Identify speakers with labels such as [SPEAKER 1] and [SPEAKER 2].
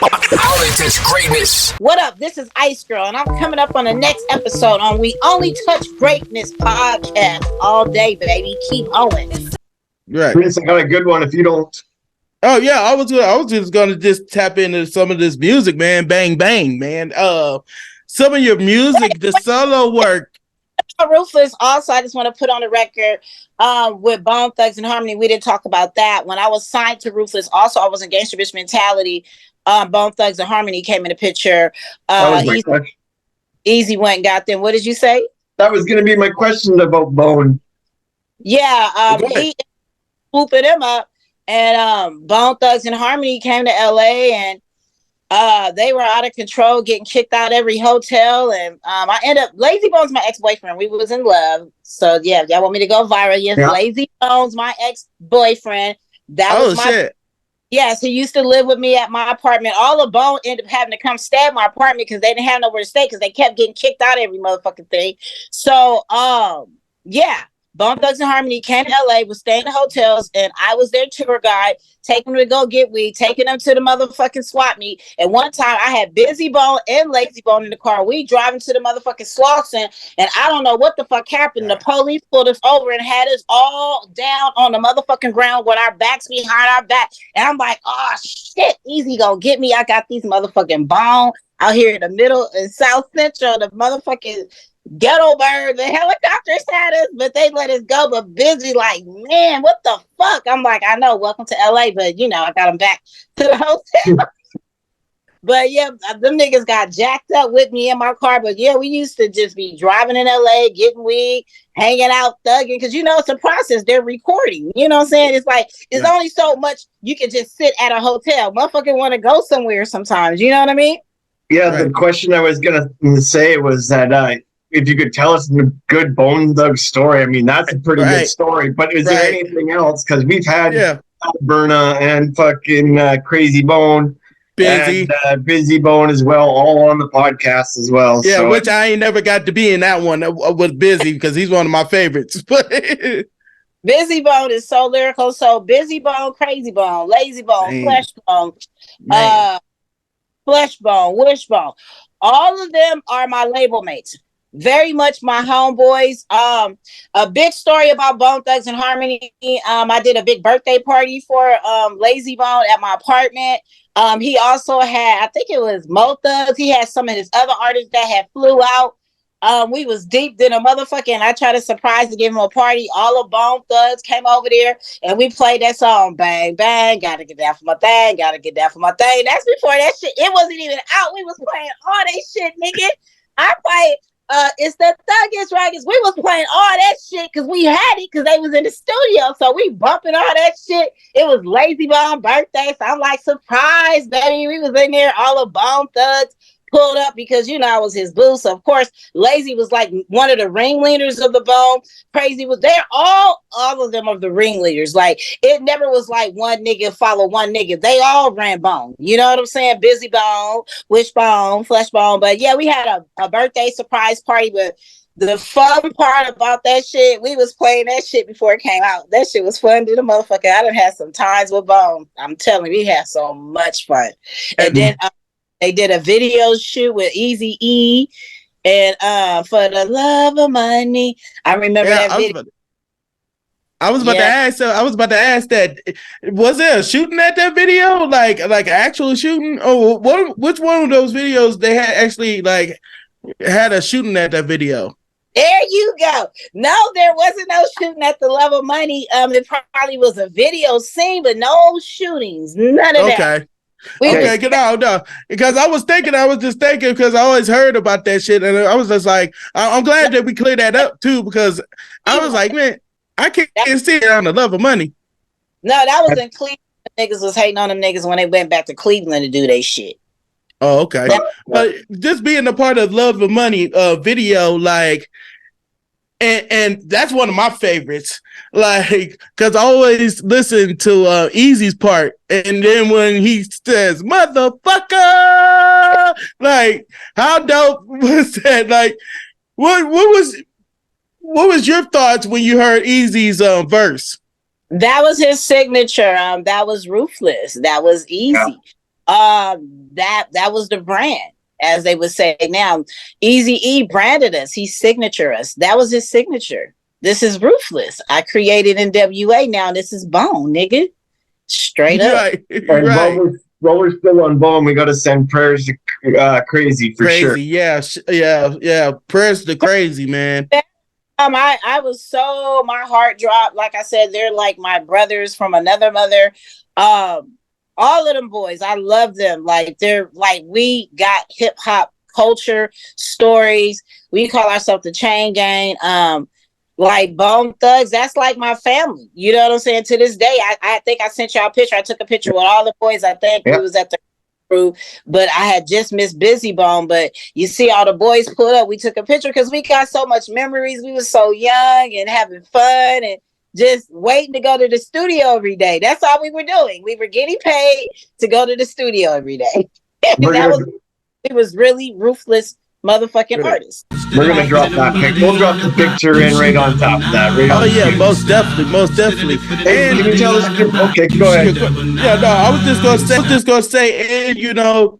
[SPEAKER 1] Only touch greatness.
[SPEAKER 2] What up? This is IceGirl, and I'm coming up on the next episode on We Only Touch Greatness podcast all day, baby. Keep going.
[SPEAKER 3] Right.
[SPEAKER 4] Prince, I got a good one if you don't.
[SPEAKER 3] Oh yeah, I was just gonna tap into some of this music, man. Bang bang, man. Some of your music, the solo work.
[SPEAKER 2] Ruthless. Also, I just want to put on the record with Bone Thugs and Harmony. We didn't talk about that. When I was signed to Ruthless, also I was in Gangsta Bitch Mentality. Bone Thugs and Harmony came in the picture. Eazy went and got them. What did you say?
[SPEAKER 4] That was going to be my question about Bone.
[SPEAKER 2] Yeah, he swooping him up, and Bone Thugs and Harmony came to LA, and they were out of control, getting kicked out every hotel, and I ended up Lazy Bone's my ex-boyfriend. We was in love, so yeah, y'all want me to go viral? Yes, yeah. Lazy Bone's my ex-boyfriend. That was my
[SPEAKER 3] shit.
[SPEAKER 2] Yes, he used to live with me at my apartment. All of Bone ended up having to come stay at my apartment because they didn't have nowhere to stay because they kept getting kicked out every motherfucking thing. So, yeah, Bone Thugs and Harmony came to LA, was staying in hotels, and I was their tour guide, taking them to go get weed, taking them to the motherfucking swap meet. And one time I had Busy Bone and Lazy Bone in the car. We driving to the motherfucking Slauson, and I don't know what the fuck happened. The police pulled us over and had us all down on the motherfucking ground with our backs behind our back. And I'm like, oh shit, Eazy gonna get me. I got these motherfucking Bone out here in the middle and South Central, the motherfucking ghetto bird. The helicopters had us, but they let us go. But Busy like, man, what the fuck? I'm like, I know, welcome to LA, but you know, I got them back to the hotel. But yeah, them niggas got jacked up with me in my car. But yeah, we used to just be driving in LA, getting weed, hanging out, thugging, because you know it's a process. They're recording. You know what I'm saying? It's like it's only so much you can just sit at a hotel. Motherfucker want to go somewhere sometimes. You know what I mean?
[SPEAKER 4] Yeah, the question I was gonna say was that if you could tell us a good Bone Thug story. I mean, that's a pretty good story. But is there anything else? Because we've had Berna and fucking Crazy Bone, Busy Bone as well, all on the podcast as well.
[SPEAKER 3] Yeah, so, which I ain't never got to be in that one with Busy because he's one of my favorites.
[SPEAKER 2] Busy Bone is so lyrical. So Busy Bone, Crazy Bone, Lazy Bone, Flesh Bone, Flesh Bone, Wishbone. All of them are my label mates. Very much my homeboys. A big story about Bone Thugs and Harmony. I did a big birthday party for Lazy Bone at my apartment. He also had, I think it was Mo Thugs. He had some of his other artists that had flew out. We was deep in a motherfucking. I tried to surprise to give him a party. All of Bone Thugs came over there, and we played that song. Bang bang, gotta get down for my thing. Gotta get down for my thing. That's before that shit. It wasn't even out. We was playing all that shit, nigga. I played. It's the Thuggish Raggers. We was playing all that shit because we had it because they was in the studio. So we bumping all that shit. It was Lazy Bone birthday. So I'm like, surprise, baby. We was in there, all of Bone Thugs pulled up because, you know, I was his boo. So, of course, Lazy was like one of the ringleaders of the Bone. Crazy was there. All of them are the ringleaders. Like, it never was like one nigga follow one nigga. They all ran Bone. You know what I'm saying? Busy Bone, Wishbone, Flesh Bone. But, yeah, we had a birthday surprise party. But the fun part about that shit, we was playing that shit before it came out. That shit was fun to the motherfucker. I done had some times with Bone. I'm telling you, we had so much fun. And then they did a video shoot with Eazy E and For the Love of Money. I remember that video.
[SPEAKER 3] I was about to ask that. Was there a shooting at that video? Like actual shooting? Oh, which one of those videos they had actually like had a shooting at that video?
[SPEAKER 2] There you go. No, there wasn't no shooting at the Love of Money. It probably was a video scene, but no shootings. None of that.
[SPEAKER 3] Okay, get out now. Because I was just thinking because I always heard about that shit, and I was just like, I'm glad that we cleared that up too, because I was like, man, I can't see it on the Love of Money.
[SPEAKER 2] No, that was in Cleveland. Niggas was hating on them niggas when they went back to Cleveland to do their shit.
[SPEAKER 3] Oh, okay. But just being a part of Love of Money video, like, and that's one of my favorites. Like, because I always listen to Eazy's part, and then when he says "motherfucker," like, how dope was that? Like, what was your thoughts when you heard Eazy's verse?
[SPEAKER 2] That was his signature. That was Ruthless. That was Eazy. That was the brand, as they would say now. Eazy-E branded us. He signature us. That was his signature. This is Ruthless. I created NWA. Now this is Bone, nigga. Straight up.
[SPEAKER 3] Right.
[SPEAKER 4] And while we're still on Bone, we got to send prayers to Crazy for sure.
[SPEAKER 3] Yeah. Prayers to Crazy, man.
[SPEAKER 2] I was so, my heart dropped. Like I said, they're like my brothers from another mother. All of them boys, I love them. Like, they're like, we got hip hop culture stories. We call ourselves the Chain Gang. Like Bone Thugs, that's like my family. You know what I'm saying? To this day, I think I sent y'all a picture. I took a picture with all the boys. I think it was at the crew, but I had just missed Busy Bone. But you see all the boys pulled up. We took a picture because we got so much memories. We were so young and having fun and just waiting to go to the studio every day. That's all we were doing. We were getting paid to go to the studio every day. It was really ruthless motherfucking artists.
[SPEAKER 4] We're gonna drop that picture. We'll drop the picture in right on top of that.
[SPEAKER 3] Most definitely.
[SPEAKER 4] And can you tell us? Okay, go ahead.
[SPEAKER 3] Yeah, no, I was just gonna say, and you know,